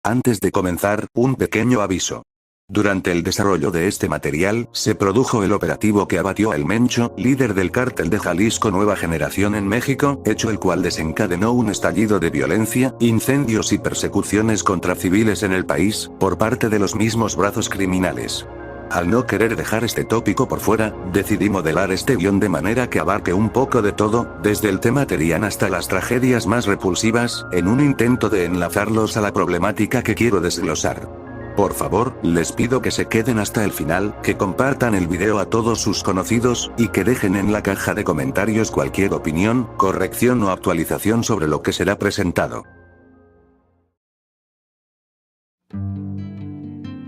Antes de comenzar, un pequeño aviso. Durante el desarrollo de este material, se produjo el operativo que abatió a El Mencho, líder del cártel de Jalisco Nueva Generación en México, hecho el cual desencadenó un estallido de violencia, incendios y persecuciones contra civiles en el país, por parte de los mismos brazos criminales. Al no querer dejar este tópico por fuera, decidí modelar este guión de manera que abarque un poco de todo, desde el tema Terian hasta las tragedias más repulsivas, en un intento de enlazarlos a la problemática que quiero desglosar. Por favor, les pido que se queden hasta el final, que compartan el video a todos sus conocidos, y que dejen en la caja de comentarios cualquier opinión, corrección o actualización sobre lo que será presentado.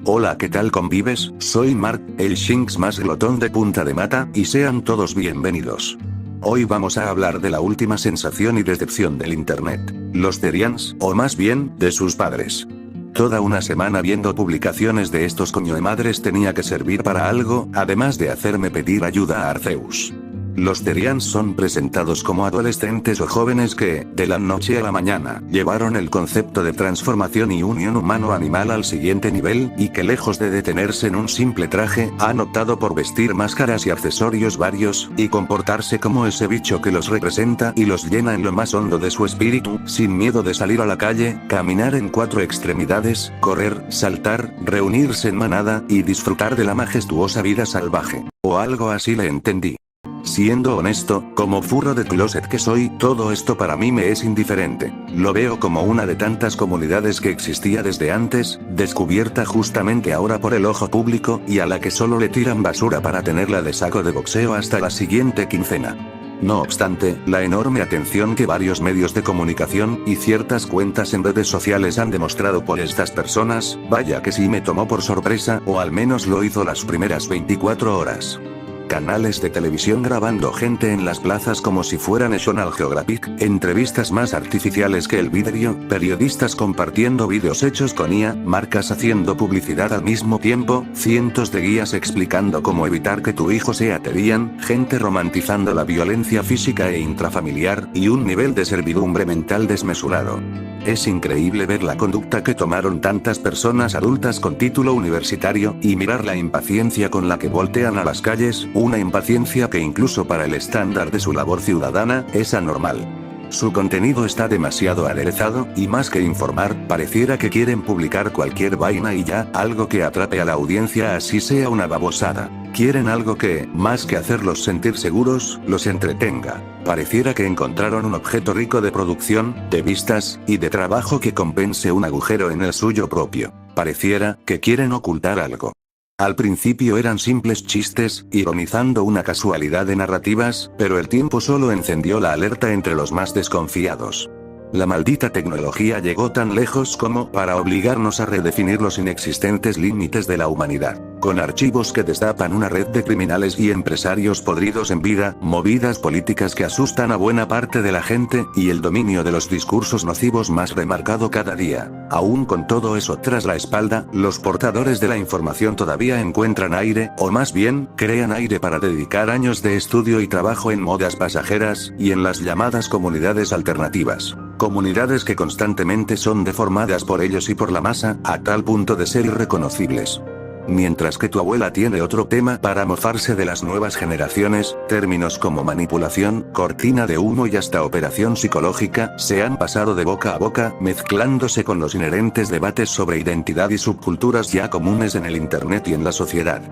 Hola, ¿qué tal convives? Soy Mark, el Shinx más glotón de Punta de Mata, y sean todos bienvenidos. Hoy vamos a hablar de la última sensación y decepción del internet, los Terians, o más bien, de sus padres. Toda una semana viendo publicaciones de estos coñoemadres tenía que servir para algo, además de hacerme pedir ayuda a Arceus. Los Terians son presentados como adolescentes o jóvenes que, de la noche a la mañana, llevaron el concepto de transformación y unión humano-animal al siguiente nivel, y que lejos de detenerse en un simple traje, han optado por vestir máscaras y accesorios varios, y comportarse como ese bicho que los representa y los llena en lo más hondo de su espíritu, sin miedo de salir a la calle, caminar en 4 extremidades, correr, saltar, reunirse en manada, y disfrutar de la majestuosa vida salvaje. O algo así le entendí. Siendo honesto, como furro de closet que soy, todo esto para mí me es indiferente. Lo veo como una de tantas comunidades que existía desde antes, descubierta justamente ahora por el ojo público, y a la que solo le tiran basura para tenerla de saco de boxeo hasta la siguiente quincena. No obstante, la enorme atención que varios medios de comunicación, y ciertas cuentas en redes sociales han demostrado por estas personas, vaya que sí me tomó por sorpresa, o al menos lo hizo las primeras 24 horas. Canales de televisión grabando gente en las plazas como si fuera National Geographic, entrevistas más artificiales que el vidrio, periodistas compartiendo vídeos hechos con IA, marcas haciendo publicidad al mismo tiempo, cientos de guías explicando cómo evitar que tu hijo sea Terian, gente romantizando la violencia física e intrafamiliar, y un nivel de servidumbre mental desmesurado. Es increíble ver la conducta que tomaron tantas personas adultas con título universitario, y mirar la impaciencia con la que voltean a las calles, una impaciencia que incluso para el estándar de su labor ciudadana, es anormal. Su contenido está demasiado aderezado, y más que informar, pareciera que quieren publicar cualquier vaina y ya, algo que atrape a la audiencia así sea una babosada. Quieren algo que, más que hacerlos sentir seguros, los entretenga. Pareciera que encontraron un objeto rico de producción, de vistas, y de trabajo que compense un agujero en el suyo propio. Pareciera que quieren ocultar algo. Al principio eran simples chistes, ironizando una casualidad de narrativas, pero el tiempo solo encendió la alerta entre los más desconfiados. La maldita tecnología llegó tan lejos como para obligarnos a redefinir los inexistentes límites de la humanidad, con archivos que destapan una red de criminales y empresarios podridos en vida, movidas políticas que asustan a buena parte de la gente, y el dominio de los discursos nocivos más remarcado cada día. Aún con todo eso tras la espalda, los portadores de la información todavía encuentran aire, o más bien, crean aire para dedicar años de estudio y trabajo en modas pasajeras, y en las llamadas comunidades alternativas. Comunidades que constantemente son deformadas por ellos y por la masa, a tal punto de ser irreconocibles. Mientras que tu abuela tiene otro tema para mofarse de las nuevas generaciones, términos como manipulación, cortina de humo y hasta operación psicológica, se han pasado de boca a boca, mezclándose con los inherentes debates sobre identidad y subculturas ya comunes en el internet y en la sociedad.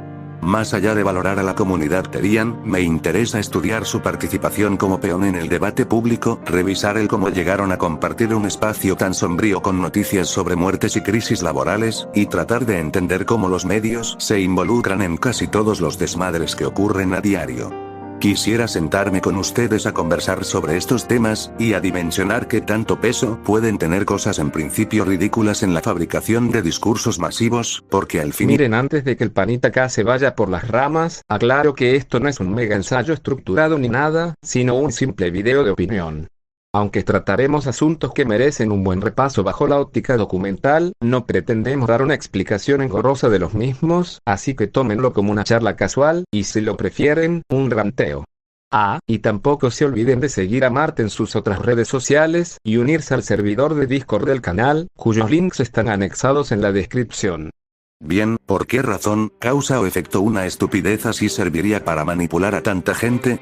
Más allá de valorar a la comunidad Terian, me interesa estudiar su participación como peón en el debate público, revisar el cómo llegaron a compartir un espacio tan sombrío con noticias sobre muertes y crisis laborales, y tratar de entender cómo los medios se involucran en casi todos los desmadres que ocurren a diario. Quisiera sentarme con ustedes a conversar sobre estos temas, y a dimensionar qué tanto peso pueden tener cosas en principio ridículas en la fabricación de discursos masivos, porque al fin... Miren, antes de que el panita acá se vaya por las ramas, aclaro que esto no es un mega ensayo estructurado ni nada, sino un simple video de opinión. Aunque trataremos asuntos que merecen un buen repaso bajo la óptica documental, no pretendemos dar una explicación engorrosa de los mismos, así que tómenlo como una charla casual, y si lo prefieren, un ranteo. Y tampoco se olviden de seguir a Mart en sus otras redes sociales y unirse al servidor de Discord del canal, cuyos links están anexados en la descripción. Bien, ¿por qué razón, causa o efecto una estupidez así serviría para manipular a tanta gente?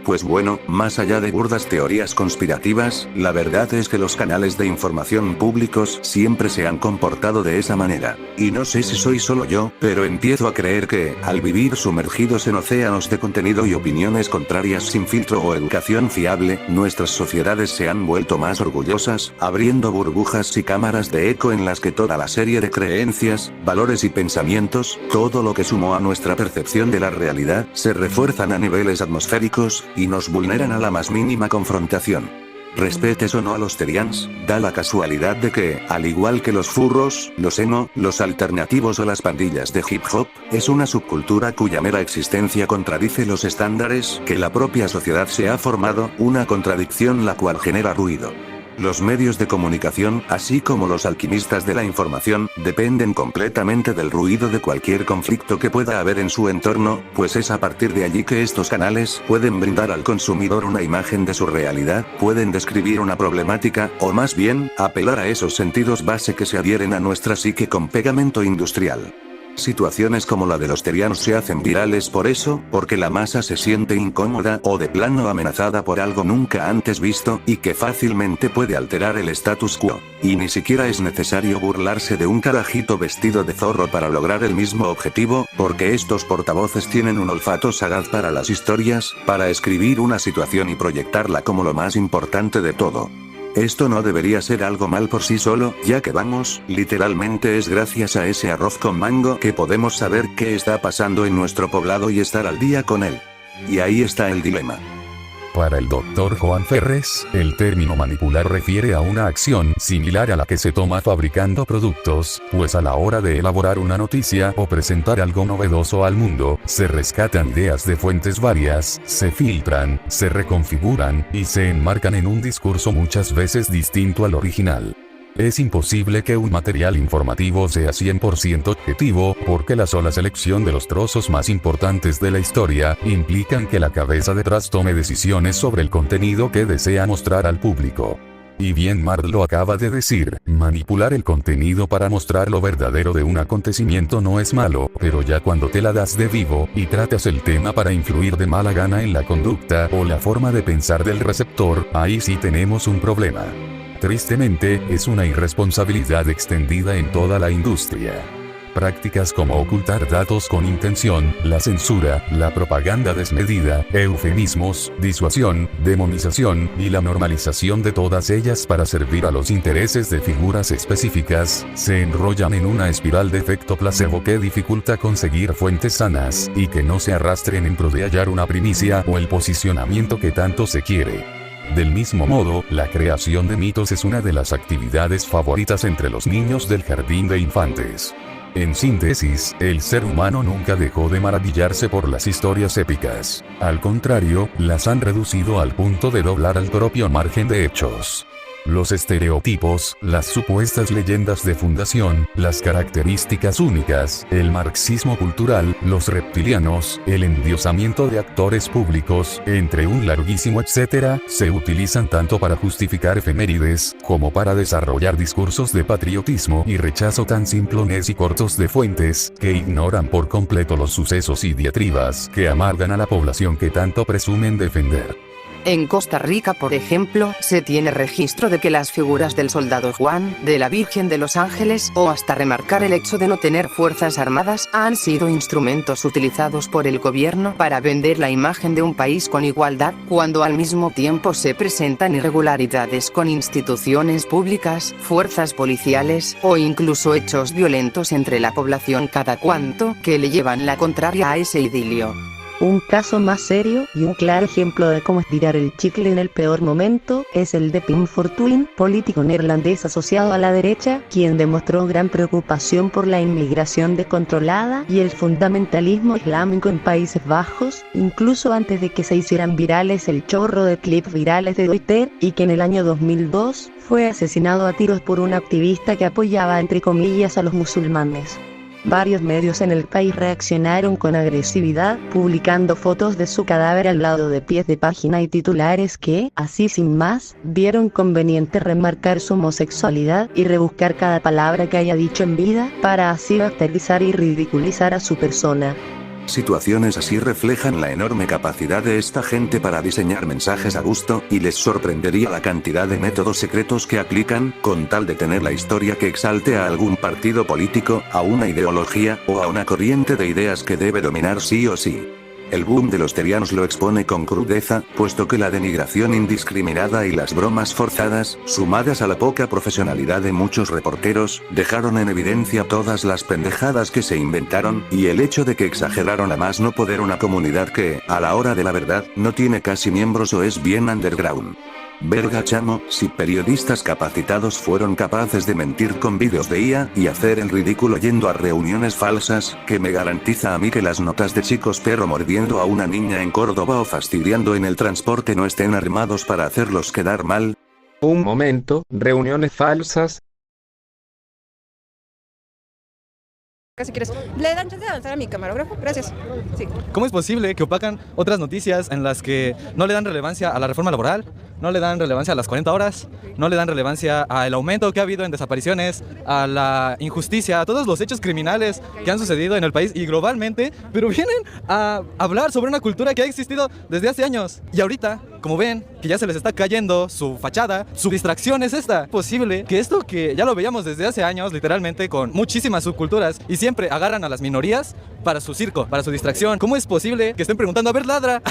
Pues bueno, más allá de burdas teorías conspirativas, la verdad es que los canales de información públicos siempre se han comportado de esa manera. Y no sé si soy solo yo, pero empiezo a creer que, al vivir sumergidos en océanos de contenido y opiniones contrarias sin filtro o educación fiable, nuestras sociedades se han vuelto más orgullosas, abriendo burbujas y cámaras de eco en las que toda la serie de creencias, valores y pensamientos, todo lo que sumó a nuestra percepción de la realidad, se refuerzan a niveles atmosféricos, y nos vulneran a la más mínima confrontación. Respetes o no a los terians, da la casualidad de que, al igual que los furros, los emo, los alternativos o las pandillas de hip hop, es una subcultura cuya mera existencia contradice los estándares que la propia sociedad se ha formado, una contradicción la cual genera ruido. Los medios de comunicación, así como los alquimistas de la información, dependen completamente del ruido de cualquier conflicto que pueda haber en su entorno, pues es a partir de allí que estos canales pueden brindar al consumidor una imagen de su realidad, pueden describir una problemática, o más bien, apelar a esos sentidos base que se adhieren a nuestra psique con pegamento industrial. Situaciones como la de los terianos se hacen virales por eso, porque la masa se siente incómoda o de plano amenazada por algo nunca antes visto, y que fácilmente puede alterar el status quo. Y ni siquiera es necesario burlarse de un carajito vestido de zorro para lograr el mismo objetivo, porque estos portavoces tienen un olfato sagaz para las historias, para escribir una situación y proyectarla como lo más importante de todo. Esto no debería ser algo mal por sí solo, ya que vamos, literalmente es gracias a ese arroz con mango que podemos saber qué está pasando en nuestro poblado y estar al día con él. Y ahí está el dilema. Para el Dr. Joan Ferres, el término manipular refiere a una acción similar a la que se toma fabricando productos, pues a la hora de elaborar una noticia o presentar algo novedoso al mundo, se rescatan ideas de fuentes varias, se filtran, se reconfiguran, y se enmarcan en un discurso muchas veces distinto al original. Es imposible que un material informativo sea 100% objetivo, porque la sola selección de los trozos más importantes de la historia implican que la cabeza detrás tome decisiones sobre el contenido que desea mostrar al público. Y bien Mart lo acaba de decir, manipular el contenido para mostrar lo verdadero de un acontecimiento no es malo, pero ya cuando te la das de vivo, y tratas el tema para influir de mala gana en la conducta o la forma de pensar del receptor, ahí sí tenemos un problema. Tristemente, es una irresponsabilidad extendida en toda la industria. Prácticas como ocultar datos con intención, la censura, la propaganda desmedida, eufemismos, disuasión, demonización, y la normalización de todas ellas para servir a los intereses de figuras específicas, se enrollan en una espiral de efecto placebo que dificulta conseguir fuentes sanas, y que no se arrastren en pro de hallar una primicia o el posicionamiento que tanto se quiere. Del mismo modo, la creación de mitos es una de las actividades favoritas entre los niños del jardín de infantes. En síntesis, el ser humano nunca dejó de maravillarse por las historias épicas. Al contrario, las han reducido al punto de doblar al propio margen de hechos. Los estereotipos, las supuestas leyendas de fundación, las características únicas, el marxismo cultural, los reptilianos, el endiosamiento de actores públicos, entre un larguísimo etcétera, se utilizan tanto para justificar efemérides, como para desarrollar discursos de patriotismo y rechazo tan simplones y cortos de fuentes, que ignoran por completo los sucesos y diatribas que amargan a la población que tanto presumen defender. En Costa Rica, por ejemplo, se tiene registro de que las figuras del soldado Juan, de la Virgen de los Ángeles, o hasta remarcar el hecho de no tener fuerzas armadas, han sido instrumentos utilizados por el gobierno para vender la imagen de un país con igualdad, cuando al mismo tiempo se presentan irregularidades con instituciones públicas, fuerzas policiales, o incluso hechos violentos entre la población cada cuanto, que le llevan la contraria a ese idilio. Un caso más serio y un claro ejemplo de cómo estirar el chicle en el peor momento es el de Pim Fortuyn, político neerlandés asociado a la derecha, quien demostró gran preocupación por la inmigración descontrolada y el fundamentalismo islámico en Países Bajos, incluso antes de que se hicieran virales el chorro de clips virales de Twitter, y que en el año 2002 fue asesinado a tiros por un activista que apoyaba entre comillas a los musulmanes. Varios medios en el país reaccionaron con agresividad, publicando fotos de su cadáver al lado de pies de página y titulares que, así sin más, vieron conveniente remarcar su homosexualidad y rebuscar cada palabra que haya dicho en vida, para así bastardizar y ridiculizar a su persona. Situaciones así reflejan la enorme capacidad de esta gente para diseñar mensajes a gusto, y les sorprendería la cantidad de métodos secretos que aplican, con tal de tener la historia que exalte a algún partido político, a una ideología, o a una corriente de ideas que debe dominar sí o sí. El boom de los terianos lo expone con crudeza, puesto que la denigración indiscriminada y las bromas forzadas, sumadas a la poca profesionalidad de muchos reporteros, dejaron en evidencia todas las pendejadas que se inventaron, y el hecho de que exageraron a más no poder una comunidad que, a la hora de la verdad, no tiene casi miembros o es bien underground. Verga chamo, si periodistas capacitados fueron capaces de mentir con vídeos de IA y hacer el ridículo yendo a reuniones falsas, que me garantiza a mí que las notas de chicos perro mordiendo a una niña en Córdoba o fastidiando en el transporte no estén armados para hacerlos quedar mal. Un momento, reuniones falsas. Si quieres, ¿le dan chance de avanzar a mi camarógrafo? Gracias. Sí. ¿Cómo es posible que opacan otras noticias en las que no le dan relevancia a la reforma laboral, no le dan relevancia a las 40 horas, no le dan relevancia al aumento que ha habido en desapariciones, a la injusticia, a todos los hechos criminales que han sucedido en el país y globalmente, pero vienen a hablar sobre una cultura que ha existido desde hace años? Y ahorita, como ven, que ya se les está cayendo su fachada, su distracción es esta. ¿Es posible que esto que ya lo veíamos desde hace años, literalmente con muchísimas subculturas, y siempre agarran a las minorías para su circo, para su distracción? ¿Cómo es posible que estén preguntando, a ver, ladra,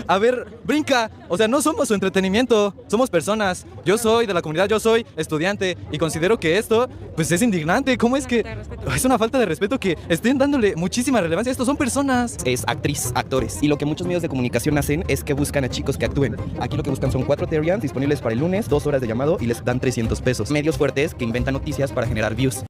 a ver, brinca? O sea, no somos su entretenimiento, somos personas. Yo soy de la comunidad, yo soy estudiante y considero que esto, pues es indignante. ¿Cómo es que es una falta de respeto que estén dándole muchísima relevancia? Estos son personas. Es actriz, actores. Y lo que muchos medios de comunicación hacen es que buscan a chicos que actúen. Aquí lo que buscan son 4 Therians disponibles para el lunes, 2 horas de llamado y les dan 300 pesos. Medios fuertes que inventan noticias para generar views.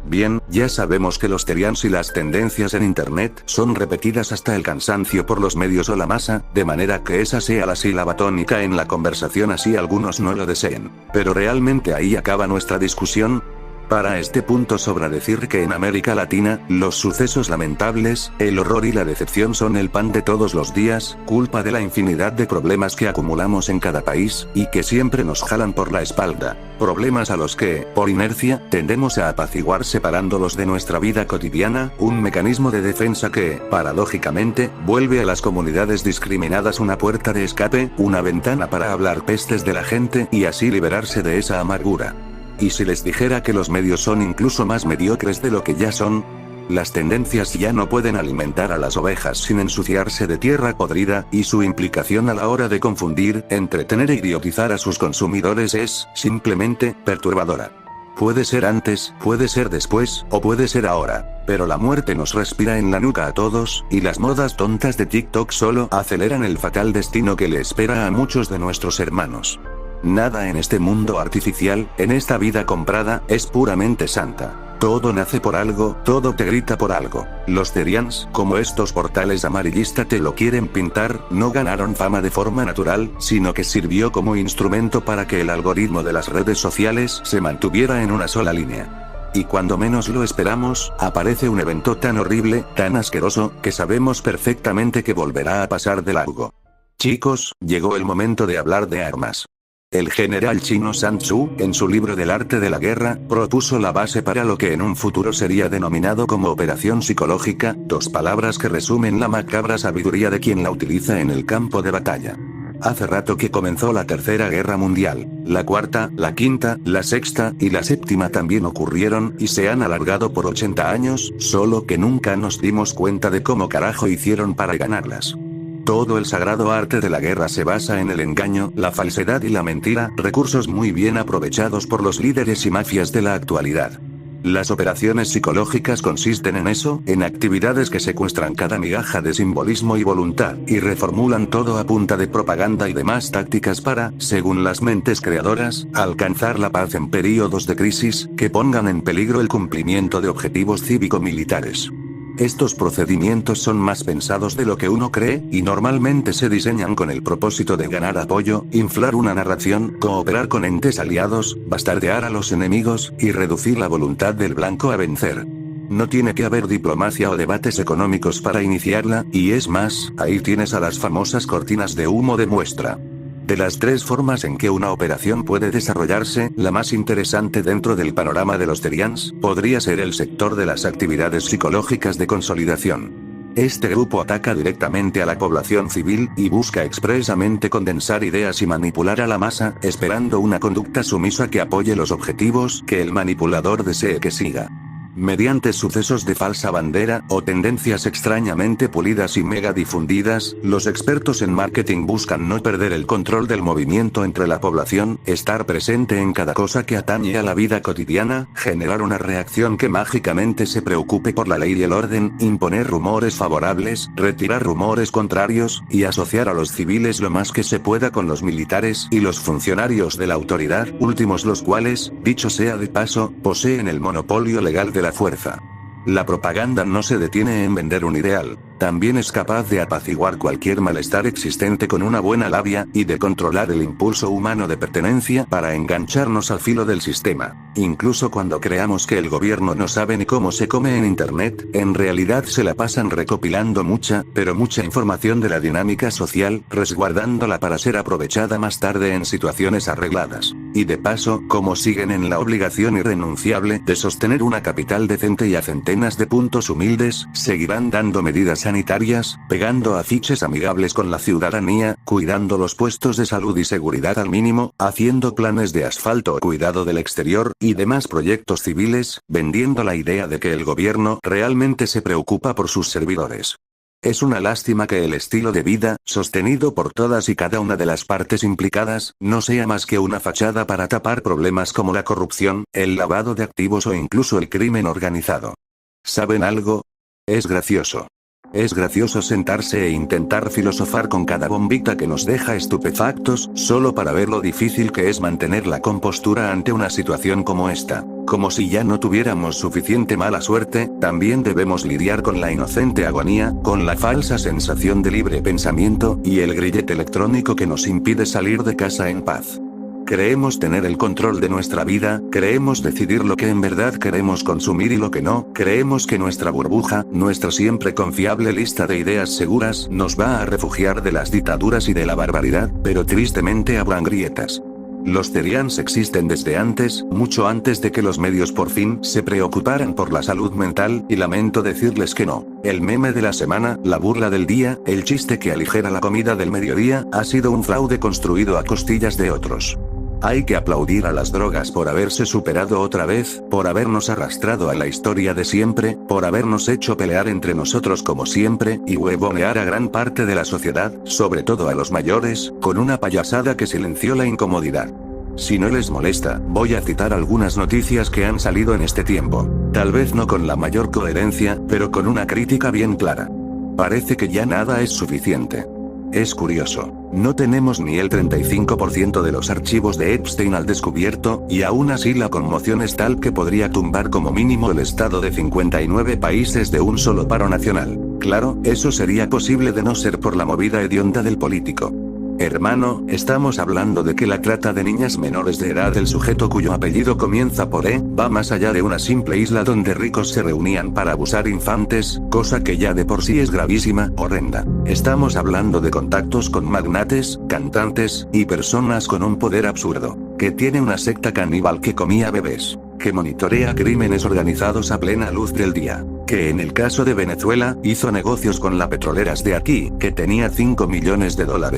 Bien, ya sabemos que los terians y las tendencias en internet son repetidas hasta el cansancio por los medios o la masa, de manera que esa sea la sílaba tónica en la conversación así algunos no lo deseen. Pero ¿realmente ahí acaba nuestra discusión? Para este punto sobra decir que en América Latina, los sucesos lamentables, el horror y la decepción son el pan de todos los días, culpa de la infinidad de problemas que acumulamos en cada país, y que siempre nos jalan por la espalda. Problemas a los que, por inercia, tendemos a apaciguar separándolos de nuestra vida cotidiana, un mecanismo de defensa que, paradójicamente, vuelve a las comunidades discriminadas una puerta de escape, una ventana para hablar pestes de la gente y así liberarse de esa amargura. ¿Y si les dijera que los medios son incluso más mediocres de lo que ya son? Las tendencias ya no pueden alimentar a las ovejas sin ensuciarse de tierra podrida, y su implicación a la hora de confundir, entretener e idiotizar a sus consumidores es, simplemente, perturbadora. Puede ser antes, puede ser después, o puede ser ahora, pero la muerte nos respira en la nuca a todos, y las modas tontas de TikTok solo aceleran el fatal destino que le espera a muchos de nuestros hermanos. Nada en este mundo artificial, en esta vida comprada, es puramente santa. Todo nace por algo, todo te grita por algo. Los terians, como estos portales amarillistas te lo quieren pintar, no ganaron fama de forma natural, sino que sirvió como instrumento para que el algoritmo de las redes sociales se mantuviera en una sola línea. Y cuando menos lo esperamos, aparece un evento tan horrible, tan asqueroso, que sabemos perfectamente que volverá a pasar de largo. Chicos, llegó el momento de hablar de armas. El general chino Sun Tzu, en su libro del arte de la guerra, propuso la base para lo que en un futuro sería denominado como operación psicológica, 2 palabras que resumen la macabra sabiduría de quien la utiliza en el campo de batalla. Hace rato que comenzó la Tercera Guerra Mundial, la Cuarta, la Quinta, la Sexta y la Séptima también ocurrieron y se han alargado por 80 años, solo que nunca nos dimos cuenta de cómo carajo hicieron para ganarlas. Todo el sagrado arte de la guerra se basa en el engaño, la falsedad y la mentira, recursos muy bien aprovechados por los líderes y mafias de la actualidad. Las operaciones psicológicas consisten en eso, en actividades que secuestran cada migaja de simbolismo y voluntad, y reformulan todo a punta de propaganda y demás tácticas para, según las mentes creadoras, alcanzar la paz en períodos de crisis, que pongan en peligro el cumplimiento de objetivos cívico-militares. Estos procedimientos son más pensados de lo que uno cree, y normalmente se diseñan con el propósito de ganar apoyo, inflar una narración, cooperar con entes aliados, bastardear a los enemigos, y reducir la voluntad del blanco a vencer. No tiene que haber diplomacia o debates económicos para iniciarla, y es más, ahí tienes a las famosas cortinas de humo de muestra. De las tres formas en que una operación puede desarrollarse, la más interesante dentro del panorama de los Terians, podría ser el sector de las actividades psicológicas de consolidación. Este grupo ataca directamente a la población civil, y busca expresamente condensar ideas y manipular a la masa, esperando una conducta sumisa que apoye los objetivos que el manipulador desee que siga. Mediante sucesos de falsa bandera, o tendencias extrañamente pulidas y mega difundidas, los expertos en marketing buscan no perder el control del movimiento entre la población, estar presente en cada cosa que atañe a la vida cotidiana, generar una reacción que mágicamente se preocupe por la ley y el orden, imponer rumores favorables, retirar rumores contrarios, y asociar a los civiles lo más que se pueda con los militares y los funcionarios de la autoridad, últimos los cuales, dicho sea de paso, poseen el monopolio legal de la fuerza. La propaganda no se detiene en vender un ideal, también es capaz de apaciguar cualquier malestar existente con una buena labia, y de controlar el impulso humano de pertenencia para engancharnos al filo del sistema. Incluso cuando creamos que el gobierno no sabe ni cómo se come en internet, en realidad se la pasan recopilando mucha, pero mucha información de la dinámica social, resguardándola para ser aprovechada más tarde en situaciones arregladas. Y de paso, como siguen en la obligación irrenunciable de sostener una capital decente y a centenas de puntos humildes, seguirán dando medidas sanitarias, pegando afiches amigables con la ciudadanía, cuidando los puestos de salud y seguridad al mínimo, haciendo planes de asfalto o cuidado del exterior, y demás proyectos civiles, vendiendo la idea de que el gobierno realmente se preocupa por sus servidores. Es una lástima que el estilo de vida, sostenido por todas y cada una de las partes implicadas, no sea más que una fachada para tapar problemas como la corrupción, el lavado de activos o incluso el crimen organizado. ¿Saben algo? Es gracioso. Es gracioso sentarse e intentar filosofar con cada bombita que nos deja estupefactos, solo para ver lo difícil que es mantener la compostura ante una situación como esta. Como si ya no tuviéramos suficiente mala suerte, también debemos lidiar con la inocente agonía, con la falsa sensación de libre pensamiento, y el grillete electrónico que nos impide salir de casa en paz. Creemos tener el control de nuestra vida, creemos decidir lo que en verdad queremos consumir y lo que no, creemos que nuestra burbuja, nuestra siempre confiable lista de ideas seguras, nos va a refugiar de las dictaduras y de la barbaridad, pero tristemente habrán grietas. Los Terians existen desde antes, mucho antes de que los medios por fin se preocuparan por la salud mental, y lamento decirles que no. El meme de la semana, la burla del día, el chiste que aligera la comida del mediodía, ha sido un fraude construido a costillas de otros. Hay que aplaudir a las drogas por haberse superado otra vez, por habernos arrastrado a la historia de siempre, por habernos hecho pelear entre nosotros como siempre, y huevonear a gran parte de la sociedad, sobre todo a los mayores, con una payasada que silenció la incomodidad. Si no les molesta, voy a citar algunas noticias que han salido en este tiempo. Tal vez no con la mayor coherencia, pero con una crítica bien clara. Parece que ya nada es suficiente. Es curioso, no tenemos ni el 35% de los archivos de Epstein al descubierto, y aún así la conmoción es tal que podría tumbar como mínimo el estado de 59 países de un solo paro nacional. Claro, eso sería posible de no ser por la movida hedionda del político. Hermano, estamos hablando de que la trata de niñas menores de edad del sujeto cuyo apellido comienza por E, va más allá de una simple isla donde ricos se reunían para abusar infantes, cosa que ya de por sí es gravísima, horrenda. Estamos hablando de contactos con magnates, cantantes, y personas con un poder absurdo, que tiene una secta caníbal que comía bebés, que monitorea crímenes organizados a plena luz del día, que en el caso de Venezuela, hizo negocios con las petroleras de aquí, que tenía $5 millones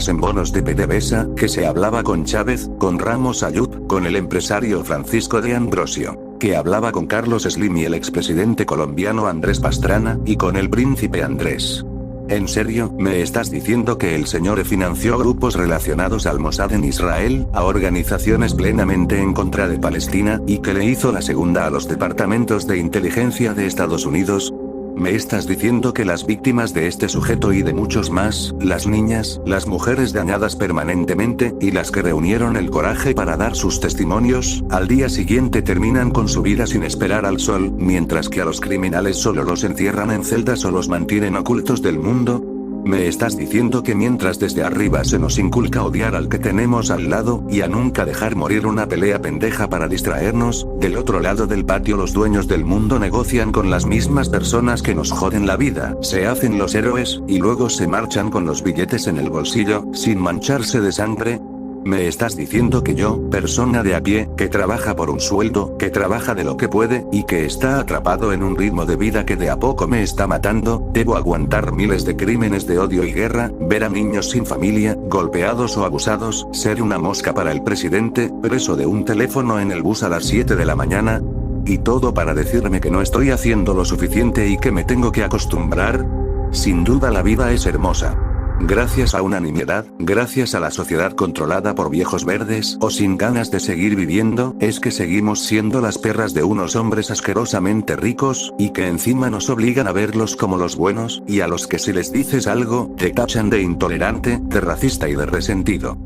en bonos de PDVSA, que se hablaba con Chávez, con Ramos Ayub, con el empresario Francisco de Ambrosio, que hablaba con Carlos Slim y el expresidente colombiano Andrés Pastrana, y con el príncipe Andrés. ¿En serio, me estás diciendo que el señor financió grupos relacionados al Mossad en Israel, a organizaciones plenamente en contra de Palestina, y que le hizo la segunda a los departamentos de inteligencia de Estados Unidos? Me estás diciendo que las víctimas de este sujeto y de muchos más, las niñas, las mujeres dañadas permanentemente, y las que reunieron el coraje para dar sus testimonios, al día siguiente terminan con su vida sin esperar al sol, mientras que a los criminales solo los encierran en celdas o los mantienen ocultos del mundo? Me estás diciendo que mientras desde arriba se nos inculca odiar al que tenemos al lado, y a nunca dejar morir una pelea pendeja para distraernos, del otro lado del patio los dueños del mundo negocian con las mismas personas que nos joden la vida, se hacen los héroes, y luego se marchan con los billetes en el bolsillo, sin mancharse de sangre? Me estás diciendo que yo, persona de a pie, que trabaja por un sueldo, que trabaja de lo que puede, y que está atrapado en un ritmo de vida que de a poco me está matando, debo aguantar miles de crímenes de odio y guerra, ver a niños sin familia, golpeados o abusados, ser una mosca para el presidente, preso de un teléfono en el bus a las 7 de la mañana? ¿Y todo para decirme que no estoy haciendo lo suficiente y que me tengo que acostumbrar? Sin duda la vida es hermosa. Gracias a una nimiedad, gracias a la sociedad controlada por viejos verdes o sin ganas de seguir viviendo, es que seguimos siendo las perras de unos hombres asquerosamente ricos, y que encima nos obligan a verlos como los buenos, y a los que si les dices algo, te tachan de intolerante, de racista y de resentido.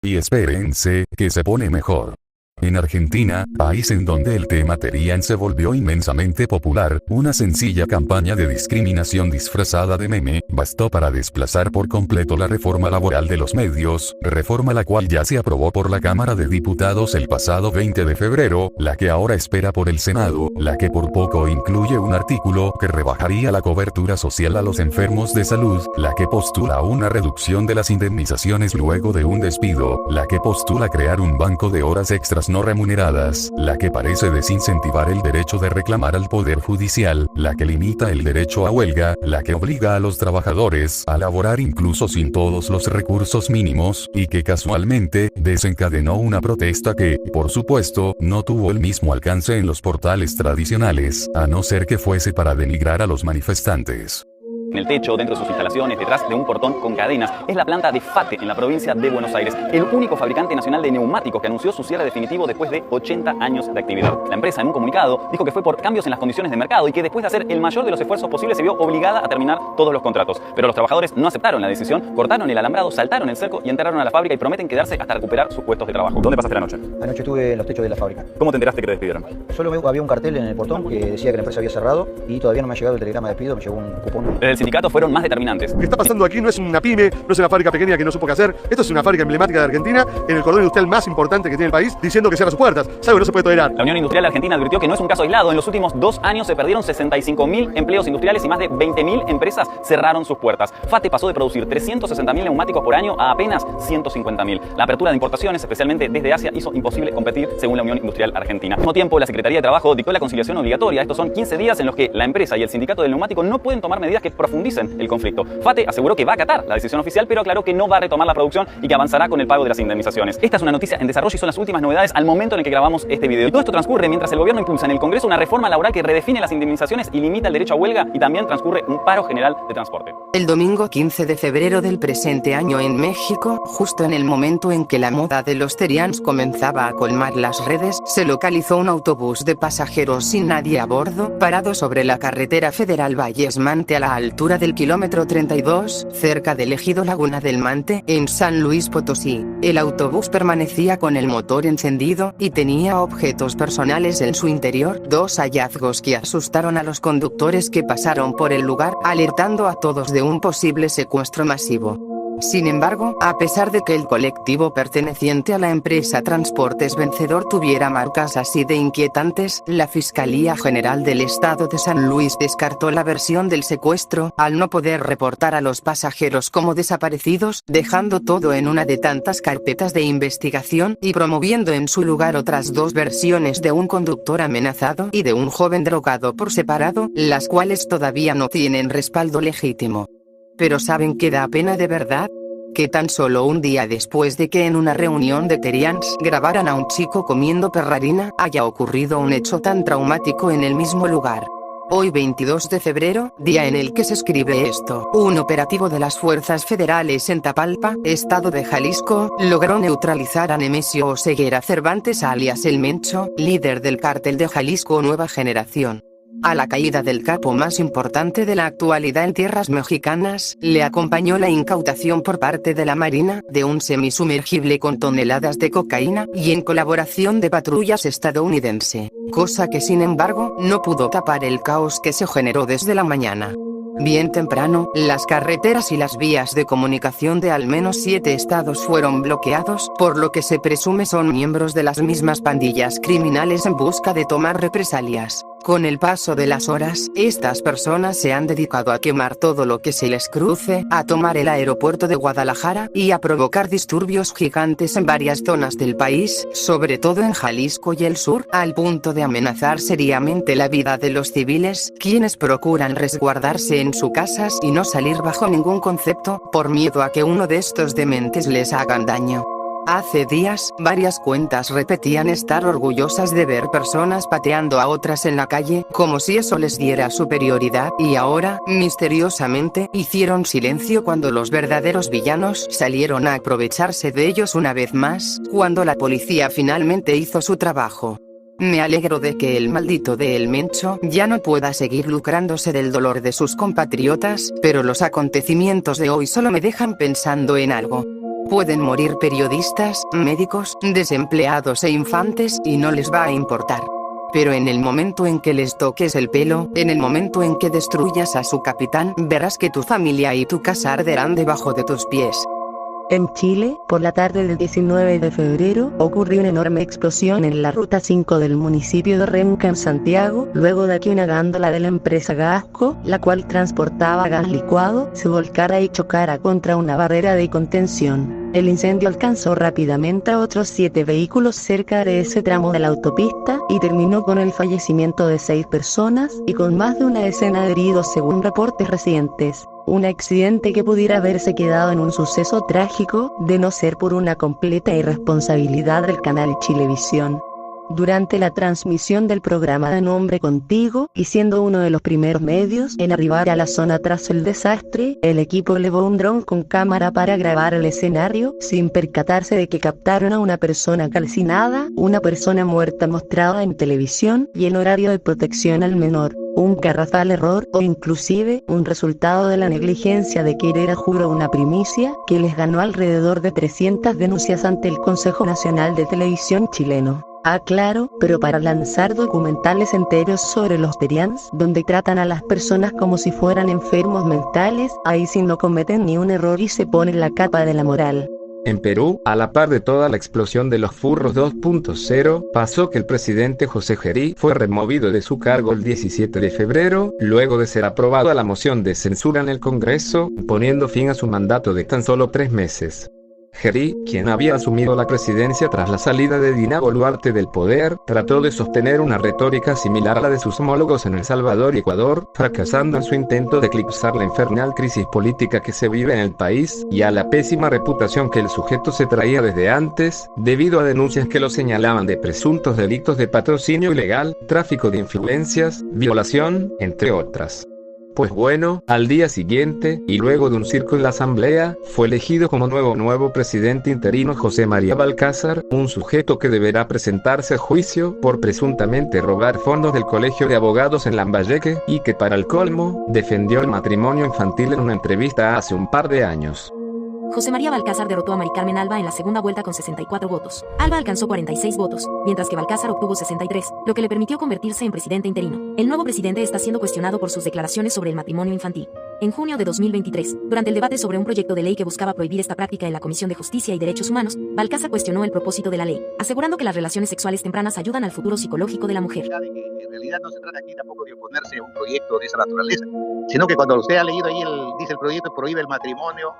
Y espérense, que se pone mejor. En Argentina, país en donde el tema Terian se volvió inmensamente popular, una sencilla campaña de discriminación disfrazada de meme, bastó para desplazar por completo la reforma laboral de los medios, reforma la cual ya se aprobó por la Cámara de Diputados el pasado 20 de febrero, la que ahora espera por el Senado, la que por poco incluye un artículo que rebajaría la cobertura social a los enfermos de salud, la que postula una reducción de las indemnizaciones luego de un despido, la que postula crear un banco de horas extras no remuneradas, la que parece desincentivar el derecho de reclamar al Poder Judicial, la que limita el derecho a huelga, la que obliga a los trabajadores a laborar incluso sin todos los recursos mínimos, y que casualmente desencadenó una protesta que, por supuesto, no tuvo el mismo alcance en los portales tradicionales, a no ser que fuese para denigrar a los manifestantes. En el techo, dentro de sus instalaciones, detrás de un portón con cadenas, es la planta de FATE en la provincia de Buenos Aires, el único fabricante nacional de neumáticos que anunció su cierre definitivo después de 80 años de actividad. La empresa, en un comunicado, dijo que fue por cambios en las condiciones de mercado y que después de hacer el mayor de los esfuerzos posibles se vio obligada a terminar todos los contratos. Pero los trabajadores no aceptaron la decisión, cortaron el alambrado, saltaron el cerco y entraron a la fábrica y prometen quedarse hasta recuperar sus puestos de trabajo. ¿Dónde pasaste la noche? Anoche estuve en los techos de la fábrica. ¿Cómo te enteraste que te despidieron? Solo había un cartel en el portón que decía que la empresa había cerrado y todavía no me ha llegado el telegrama de despido, me llegó un cupón. Desde el sindicato fueron más determinantes. Lo que está pasando aquí no es una pyme, no es una fábrica pequeña que no supo qué hacer. Esto es una fábrica emblemática de Argentina, en el cordón industrial más importante que tiene el país, diciendo que cierra sus puertas. Sabe que no se puede tolerar. La Unión Industrial Argentina advirtió que no es un caso aislado. En los últimos 2 años se perdieron 65.000 empleos industriales y más de 20.000 empresas cerraron sus puertas. FATE pasó de producir 360.000 neumáticos por año a apenas 150.000. La apertura de importaciones, especialmente desde Asia, hizo imposible competir según la Unión Industrial Argentina. Al mismo tiempo, la Secretaría de Trabajo dictó la conciliación obligatoria. Estos son 15 días en los que la empresa y el sindicato del neumático no pueden tomar medidas que profundicen el conflicto. FATE aseguró que va a acatar la decisión oficial, pero aclaró que no va a retomar la producción y que avanzará con el pago de las indemnizaciones. Esta es una noticia en desarrollo y son las últimas novedades al momento en el que grabamos este video. Y todo esto transcurre mientras el gobierno impulsa en el Congreso una reforma laboral que redefine las indemnizaciones y limita el derecho a huelga, y también transcurre un paro general de transporte. El domingo 15 de febrero del presente año en México, justo en el momento en que la moda de los Terians comenzaba a colmar las redes, se localizó un autobús de pasajeros sin nadie a bordo, parado sobre la carretera federal Valles Mante a la altura del kilómetro 32, cerca del ejido Laguna del Mante, en San Luis Potosí. El autobús permanecía con el motor encendido, y tenía objetos personales en su interior, 2 hallazgos que asustaron a los conductores que pasaron por el lugar, alertando a todos de un posible secuestro masivo. Sin embargo, a pesar de que el colectivo perteneciente a la empresa Transportes Vencedor tuviera marcas así de inquietantes, la Fiscalía General del Estado de San Luis descartó la versión del secuestro, al no poder reportar a los pasajeros como desaparecidos, dejando todo en una de tantas carpetas de investigación, y promoviendo en su lugar otras 2 versiones de un conductor amenazado y de un joven drogado por separado, las cuales todavía no tienen respaldo legítimo. Pero ¿saben qué da pena de verdad? Que tan solo un día después de que en una reunión de Terians grabaran a un chico comiendo perrarina, haya ocurrido un hecho tan traumático en el mismo lugar. Hoy 22 de febrero, día en el que se escribe esto, un operativo de las fuerzas federales en Tapalpa, estado de Jalisco, logró neutralizar a Nemesio Oseguera Cervantes alias El Mencho, líder del cártel de Jalisco Nueva Generación. A la caída del capo más importante de la actualidad en tierras mexicanas, le acompañó la incautación por parte de la Marina de un semisumergible con toneladas de cocaína y en colaboración de patrullas estadounidense, cosa que sin embargo no pudo tapar el caos que se generó desde la mañana. Bien temprano, las carreteras y las vías de comunicación de al menos 7 estados fueron bloqueados, por lo que se presume son miembros de las mismas pandillas criminales en busca de tomar represalias. Con el paso de las horas, estas personas se han dedicado a quemar todo lo que se les cruce, a tomar el aeropuerto de Guadalajara y a provocar disturbios gigantes en varias zonas del país, sobre todo en Jalisco y el sur, al punto de amenazar seriamente la vida de los civiles, quienes procuran resguardarse en sus casas y no salir bajo ningún concepto, por miedo a que uno de estos dementes les hagan daño. Hace días, varias cuentas repetían estar orgullosas de ver personas pateando a otras en la calle, como si eso les diera superioridad, y ahora, misteriosamente, hicieron silencio cuando los verdaderos villanos salieron a aprovecharse de ellos una vez más, cuando la policía finalmente hizo su trabajo. Me alegro de que el maldito de El Mencho ya no pueda seguir lucrándose del dolor de sus compatriotas, pero los acontecimientos de hoy solo me dejan pensando en algo. Pueden morir periodistas, médicos, desempleados e infantes y no les va a importar. Pero en el momento en que les toques el pelo, en el momento en que destruyas a su capitán, verás que tu familia y tu casa arderán debajo de tus pies. En Chile, por la tarde del 19 de febrero, ocurrió una enorme explosión en la ruta 5 del municipio de Renca en Santiago, luego de que una gándola de la empresa Gasco, la cual transportaba gas licuado, se volcara y chocara contra una barrera de contención. El incendio alcanzó rápidamente a otros 7 vehículos cerca de ese tramo de la autopista, y terminó con el fallecimiento de 6 personas, y con más de una decena de heridos según reportes recientes. Un accidente que pudiera haberse quedado en un suceso trágico, de no ser por una completa irresponsabilidad del canal Chilevisión. Durante la transmisión del programa de Nombre Contigo, y siendo uno de los primeros medios en arribar a la zona tras el desastre, el equipo elevó un dron con cámara para grabar el escenario, sin percatarse de que captaron a una persona calcinada, una persona muerta mostrada en televisión, y en horario de protección al menor. Un garrafal error, o inclusive, un resultado de la negligencia de querer a juro una primicia, que les ganó alrededor de 300 denuncias ante el Consejo Nacional de Televisión chileno. Claro, pero para lanzar documentales enteros sobre los terians, donde tratan a las personas como si fueran enfermos mentales, ahí sí no cometen ni un error y se ponen la capa de la moral. En Perú, a la par de toda la explosión de los furros 2.0, pasó que el presidente José Gerí fue removido de su cargo el 17 de febrero, luego de ser aprobada la moción de censura en el Congreso, poniendo fin a su mandato de tan solo 3 meses. Gerí, quien había asumido la presidencia tras la salida de Dina Boluarte del poder, trató de sostener una retórica similar a la de sus homólogos en El Salvador y Ecuador, fracasando en su intento de eclipsar la infernal crisis política que se vive en el país, y a la pésima reputación que el sujeto se traía desde antes, debido a denuncias que lo señalaban de presuntos delitos de patrocinio ilegal, tráfico de influencias, violación, entre otras. Pues bueno, al día siguiente, y luego de un circo en la asamblea, fue elegido como nuevo presidente interino José María Balcázar, un sujeto que deberá presentarse a juicio por presuntamente robar fondos del Colegio de Abogados en Lambayeque, y que para el colmo, defendió el matrimonio infantil en una entrevista hace un par de años. José María Balcázar derrotó a Mari Carmen Alba en la segunda vuelta con 64 votos. Alba alcanzó 46 votos, mientras que Balcázar obtuvo 63, lo que le permitió convertirse en presidente interino. El nuevo presidente está siendo cuestionado por sus declaraciones sobre el matrimonio infantil. En junio de 2023, durante el debate sobre un proyecto de ley que buscaba prohibir esta práctica en la Comisión de Justicia y Derechos Humanos, Balcázar cuestionó el propósito de la ley, asegurando que las relaciones sexuales tempranas ayudan al futuro psicológico de la mujer. En realidad no se trata aquí tampoco de oponerse a un proyecto de esa naturaleza, sino que cuando usted ha leído ahí, dice el proyecto prohíbe el matrimonio,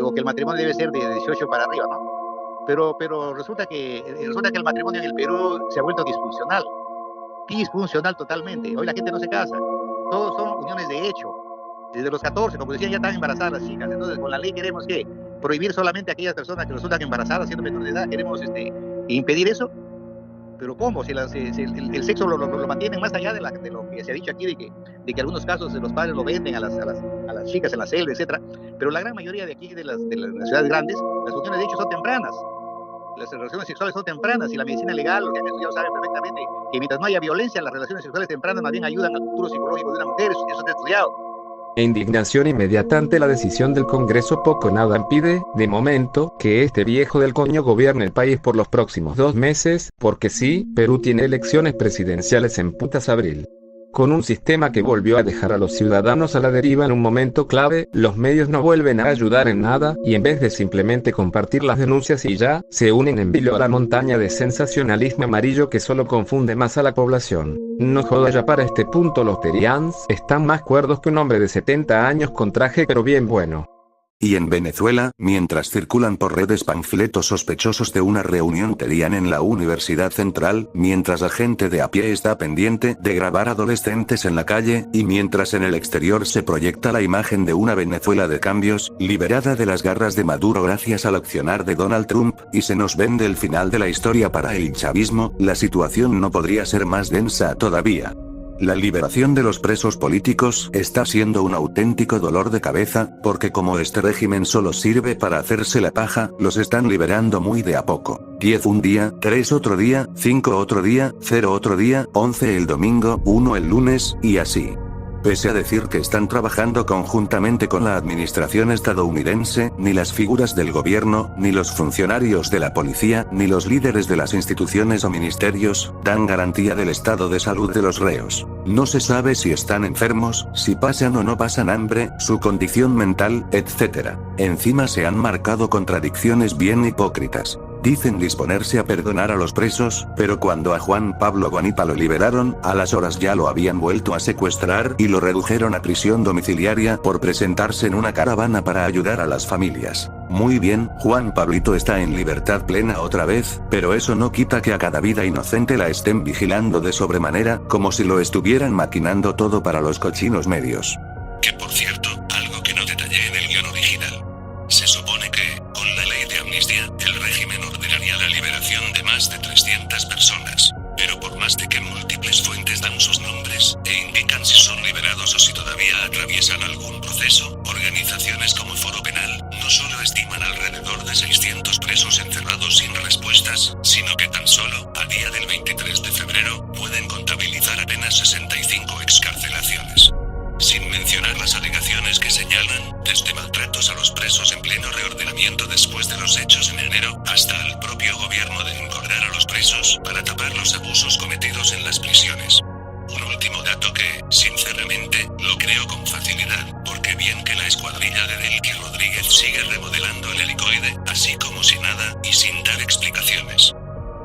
o que el matrimonio debe ser de 18 para arriba, ¿no? Pero resulta que el matrimonio en el Perú se ha vuelto disfuncional totalmente. Hoy la gente no se casa, todos son uniones de hecho. Desde los 14, como decía, ya están embarazadas las chicas. Entonces, con la ley queremos que prohibir solamente a aquellas personas que resultan embarazadas siendo menor de edad. Queremos impedir eso. Pero ¿cómo? Si el sexo lo mantienen más allá de lo que se ha dicho aquí, de que en algunos casos los padres lo venden a las chicas en la selva, etc. Pero la gran mayoría de aquí, de las ciudades grandes, las uniones de hecho son tempranas. Las relaciones sexuales son tempranas y la medicina legal, lo que ya saben perfectamente, que mientras no haya violencia, las relaciones sexuales tempranas más bien ayudan al futuro psicológico de una mujer, eso está estudiado. Indignación inmediata ante la decisión del Congreso. Poco nada impide, de momento, que este viejo del coño gobierne el país por los próximos 2 meses, porque sí, Perú tiene elecciones presidenciales en putas abril. Con un sistema que volvió a dejar a los ciudadanos a la deriva en un momento clave, los medios no vuelven a ayudar en nada, y en vez de simplemente compartir las denuncias y ya, se unen en vilo a la montaña de sensacionalismo amarillo que solo confunde más a la población. No joda, ya para este punto los terians están más cuerdos que un hombre de 70 años con traje pero bien bueno. Y en Venezuela, mientras circulan por redes panfletos sospechosos de una reunión terian en la Universidad Central, mientras la gente de a pie está pendiente de grabar adolescentes en la calle, y mientras en el exterior se proyecta la imagen de una Venezuela de cambios, liberada de las garras de Maduro gracias al accionar de Donald Trump, y se nos vende el final de la historia para el chavismo, la situación no podría ser más densa todavía. La liberación de los presos políticos está siendo un auténtico dolor de cabeza, porque como este régimen solo sirve para hacerse la paja, los están liberando muy de a poco. 10 un día, 3 otro día, 5 otro día, 0 otro día, 11 el domingo, 1 el lunes, y así. Pese a decir que están trabajando conjuntamente con la administración estadounidense, ni las figuras del gobierno, ni los funcionarios de la policía, ni los líderes de las instituciones o ministerios, dan garantía del estado de salud de los reos. No se sabe si están enfermos, si pasan o no pasan hambre, su condición mental, etc. Encima se han marcado contradicciones bien hipócritas. Dicen disponerse a perdonar a los presos, pero cuando a Juan Pablo Guanipa lo liberaron, a las horas ya lo habían vuelto a secuestrar y lo redujeron a prisión domiciliaria por presentarse en una caravana para ayudar a las familias. Muy bien, Juan Pablito está en libertad plena otra vez, pero eso no quita que a cada vida inocente la estén vigilando de sobremanera, como si lo estuvieran maquinando todo para los cochinos medios. Que por cierto, algo que no detallé en el guión original. Se supone que, con la ley de amnistía, el régimen ordenaría la liberación de más de 300 personas. Pero por más de que múltiples fuentes dan sus nombres, e indican si son liberados o si todavía atraviesan algún proceso, organizaciones como Foro Penal, no solo estiman alrededor de 600 presos encerrados sin respuestas, sino que tan solo, a día del 23 de febrero, pueden contabilizar apenas 65 excarcelaciones. Sin mencionar las alegaciones que señalan, desde maltratos a los presos en pleno reordenamiento después de los hechos en enero, hasta al propio gobierno de engordar a los presos para tapar los abusos cometidos en las prisiones. Un último dato que, sinceramente, lo creo con facilidad, porque bien que la escuadrilla de Delqui Rodríguez sigue remodelando el helicoide, así como si nada, y sin dar explicaciones.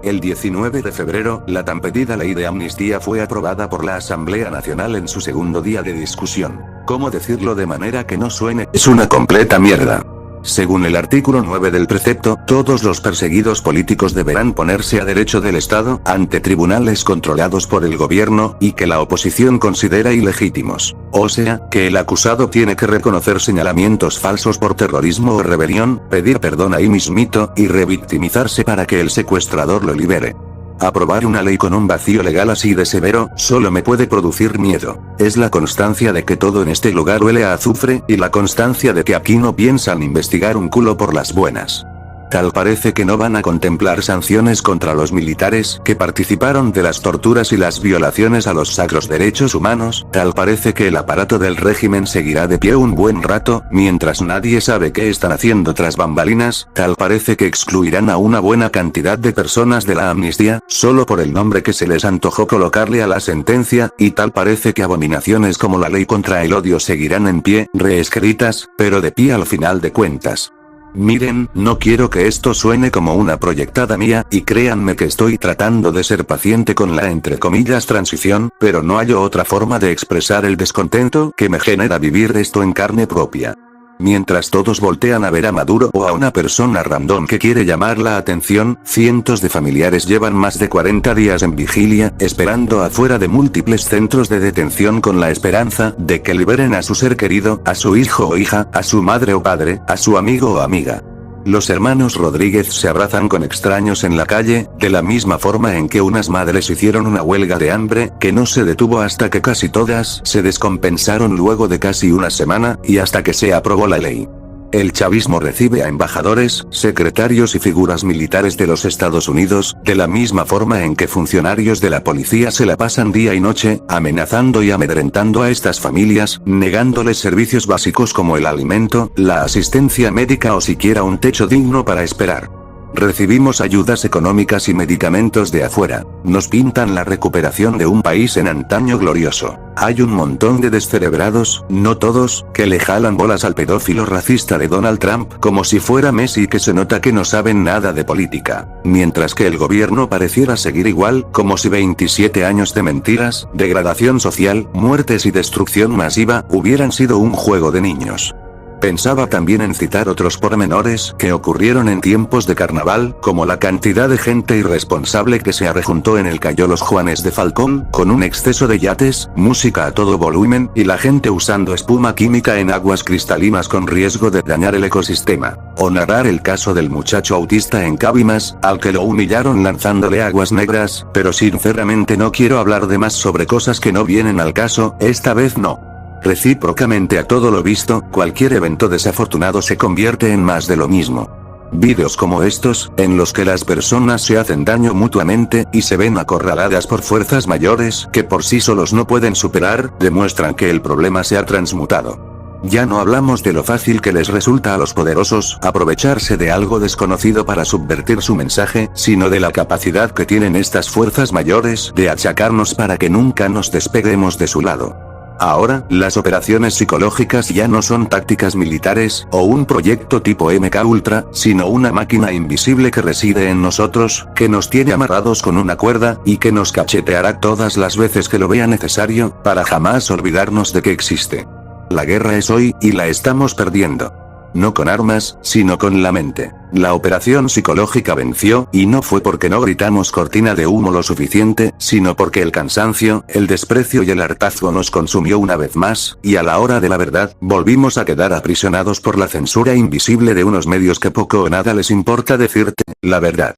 El 19 de febrero, la tan pedida ley de amnistía fue aprobada por la Asamblea Nacional en su segundo día de discusión. ¿Cómo decirlo de manera que no suene? Es una completa mierda. Según el artículo 9 del precepto, todos los perseguidos políticos deberán ponerse a derecho del Estado, ante tribunales controlados por el gobierno, y que la oposición considera ilegítimos. O sea, que el acusado tiene que reconocer señalamientos falsos por terrorismo o rebelión, pedir perdón ahí mismito, y revictimizarse para que el secuestrador lo libere. Aprobar una ley con un vacío legal así de severo, solo me puede producir miedo. Es la constancia de que todo en este lugar huele a azufre, y la constancia de que aquí no piensan investigar un culo por las buenas. Tal parece que no van a contemplar sanciones contra los militares que participaron de las torturas y las violaciones a los sacros derechos humanos, tal parece que el aparato del régimen seguirá de pie un buen rato, mientras nadie sabe qué están haciendo tras bambalinas, tal parece que excluirán a una buena cantidad de personas de la amnistía, solo por el nombre que se les antojó colocarle a la sentencia, y tal parece que abominaciones como la ley contra el odio seguirán en pie, reescritas, pero de pie al final de cuentas. Miren, no quiero que esto suene como una proyectada mía, y créanme que estoy tratando de ser paciente con la entre comillas transición, pero no hallo otra forma de expresar el descontento que me genera vivir esto en carne propia. Mientras todos voltean a ver a Maduro o a una persona random que quiere llamar la atención, cientos de familiares llevan más de 40 días en vigilia, esperando afuera de múltiples centros de detención con la esperanza de que liberen a su ser querido, a su hijo o hija, a su madre o padre, a su amigo o amiga. Los hermanos Rodríguez se abrazan con extraños en la calle, de la misma forma en que unas madres hicieron una huelga de hambre, que no se detuvo hasta que casi todas se descompensaron luego de casi una semana, y hasta que se aprobó la ley. El chavismo recibe a embajadores, secretarios y figuras militares de los Estados Unidos, de la misma forma en que funcionarios de la policía se la pasan día y noche, amenazando y amedrentando a estas familias, negándoles servicios básicos como el alimento, la asistencia médica o siquiera un techo digno para esperar. Recibimos ayudas económicas y medicamentos de afuera. Nos pintan la recuperación de un país en antaño glorioso. Hay un montón de descerebrados, no todos, que le jalan bolas al pedófilo racista de Donald Trump como si fuera Messi, que se nota que no saben nada de política. Mientras que el gobierno pareciera seguir igual, como si 27 años de mentiras, degradación social, muertes y destrucción masiva hubieran sido un juego de niños. Pensaba también en citar otros pormenores que ocurrieron en tiempos de carnaval, como la cantidad de gente irresponsable que se arrejuntó en el Cayo Los Juanes de Falcón, con un exceso de yates, música a todo volumen, y la gente usando espuma química en aguas cristalinas con riesgo de dañar el ecosistema. O narrar el caso del muchacho autista en Cabimas, al que lo humillaron lanzándole aguas negras, pero sinceramente no quiero hablar de más sobre cosas que no vienen al caso, esta vez no. Recíprocamente a todo lo visto, cualquier evento desafortunado se convierte en más de lo mismo. Vídeos como estos, en los que las personas se hacen daño mutuamente, y se ven acorraladas por fuerzas mayores que por sí solos no pueden superar, demuestran que el problema se ha transmutado. Ya no hablamos de lo fácil que les resulta a los poderosos aprovecharse de algo desconocido para subvertir su mensaje, sino de la capacidad que tienen estas fuerzas mayores de achacarnos para que nunca nos despeguemos de su lado. Ahora, las operaciones psicológicas ya no son tácticas militares, o un proyecto tipo MK Ultra, sino una máquina invisible que reside en nosotros, que nos tiene amarrados con una cuerda, y que nos cacheteará todas las veces que lo vea necesario, para jamás olvidarnos de que existe. La guerra es hoy, y la estamos perdiendo. No con armas, sino con la mente. La operación psicológica venció, y no fue porque no gritamos cortina de humo lo suficiente, sino porque el cansancio, el desprecio y el hartazgo nos consumió una vez más, y a la hora de la verdad, volvimos a quedar aprisionados por la censura invisible de unos medios que poco o nada les importa decirte la verdad.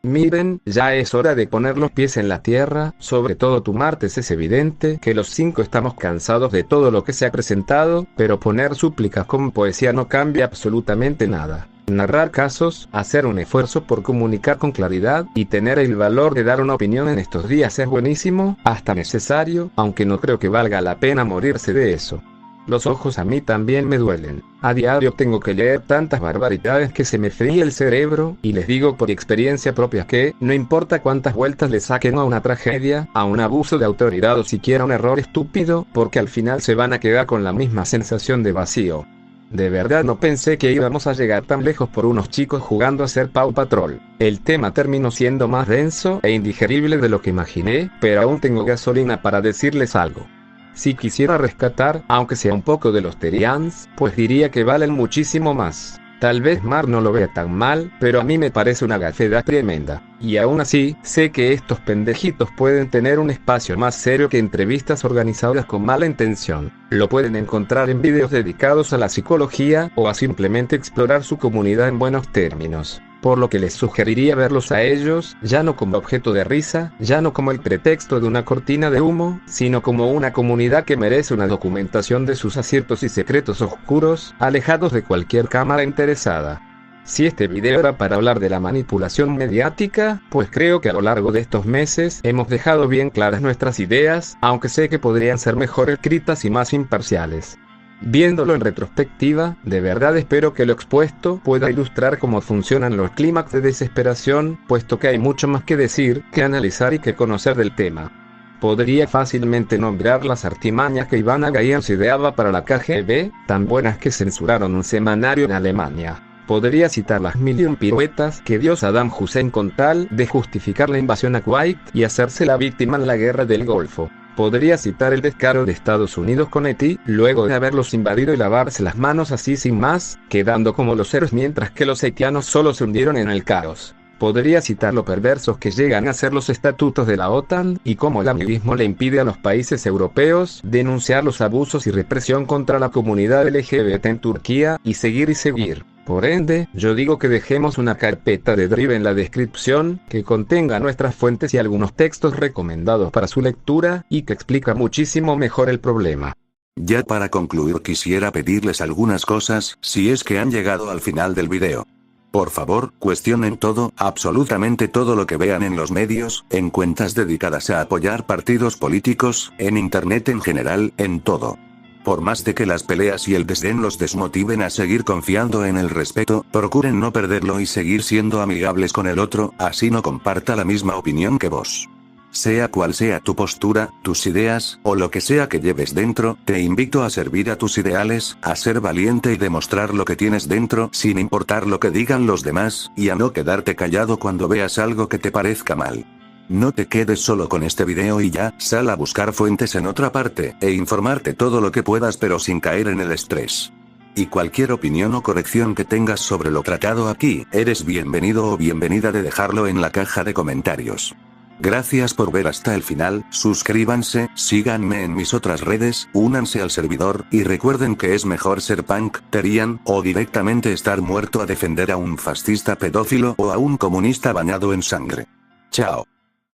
Miren, ya es hora de poner los pies en la tierra, sobre todo tu martes. Es evidente que los 5 estamos cansados de todo lo que se ha presentado, pero poner súplicas con poesía no cambia absolutamente nada. Narrar casos, hacer un esfuerzo por comunicar con claridad, y tener el valor de dar una opinión en estos días es buenísimo, hasta necesario, aunque no creo que valga la pena morirse de eso. Los ojos a mí también me duelen. A diario tengo que leer tantas barbaridades que se me fríe el cerebro, y les digo por experiencia propia que, no importa cuántas vueltas le saquen a una tragedia, a un abuso de autoridad o siquiera un error estúpido, porque al final se van a quedar con la misma sensación de vacío. De verdad no pensé que íbamos a llegar tan lejos por unos chicos jugando a ser Paw Patrol. El tema terminó siendo más denso e indigerible de lo que imaginé, pero aún tengo gasolina para decirles algo. Si quisiera rescatar, aunque sea un poco de los Terians, pues diría que valen muchísimo más. Tal vez Mar no lo vea tan mal, pero a mí me parece una gafedad tremenda. Y aún así, sé que estos pendejitos pueden tener un espacio más serio que entrevistas organizadas con mala intención. Lo pueden encontrar en videos dedicados a la psicología, o a simplemente explorar su comunidad en buenos términos. Por lo que les sugeriría verlos a ellos, ya no como objeto de risa, ya no como el pretexto de una cortina de humo, sino como una comunidad que merece una documentación de sus aciertos y secretos oscuros, alejados de cualquier cámara interesada. Si este video era para hablar de la manipulación mediática, pues creo que a lo largo de estos meses hemos dejado bien claras nuestras ideas, aunque sé que podrían ser mejor escritas y más imparciales. Viéndolo en retrospectiva, de verdad espero que lo expuesto pueda ilustrar cómo funcionan los clímax de desesperación, puesto que hay mucho más que decir, que analizar y que conocer del tema. Podría fácilmente nombrar las artimañas que Ivana Gayans ideaba para la KGB, tan buenas que censuraron un semanario en Alemania. Podría citar las 1000 piruetas que dio Saddam Hussein con tal de justificar la invasión a Kuwait y hacerse la víctima en la guerra del Golfo. Podría citar el descaro de Estados Unidos con Haití, luego de haberlos invadido y lavarse las manos así sin más, quedando como los héroes mientras que los haitianos solo se hundieron en el caos. Podría citar lo perversos que llegan a ser los estatutos de la OTAN, y cómo el amiguismo le impide a los países europeos denunciar los abusos y represión contra la comunidad LGBT en Turquía, y seguir. Por ende, yo digo que dejemos una carpeta de Drive en la descripción, que contenga nuestras fuentes y algunos textos recomendados para su lectura, y que explica muchísimo mejor el problema. Ya para concluir quisiera pedirles algunas cosas, si es que han llegado al final del video. Por favor, cuestionen todo, absolutamente todo lo que vean en los medios, en cuentas dedicadas a apoyar partidos políticos, en internet en general, en todo. Por más de que las peleas y el desdén los desmotiven a seguir confiando en el respeto, procuren no perderlo y seguir siendo amigables con el otro, así no comparta la misma opinión que vos. Sea cual sea tu postura, tus ideas, o lo que sea que lleves dentro, te invito a servir a tus ideales, a ser valiente y demostrar lo que tienes dentro sin importar lo que digan los demás, y a no quedarte callado cuando veas algo que te parezca mal. No te quedes solo con este video y ya, sal a buscar fuentes en otra parte, e informarte todo lo que puedas pero sin caer en el estrés. Y cualquier opinión o corrección que tengas sobre lo tratado aquí, eres bienvenido o bienvenida de dejarlo en la caja de comentarios. Gracias por ver hasta el final, suscríbanse, síganme en mis otras redes, únanse al servidor, y recuerden que es mejor ser punk, terian, o directamente estar muerto a defender a un fascista pedófilo o a un comunista bañado en sangre. Chao.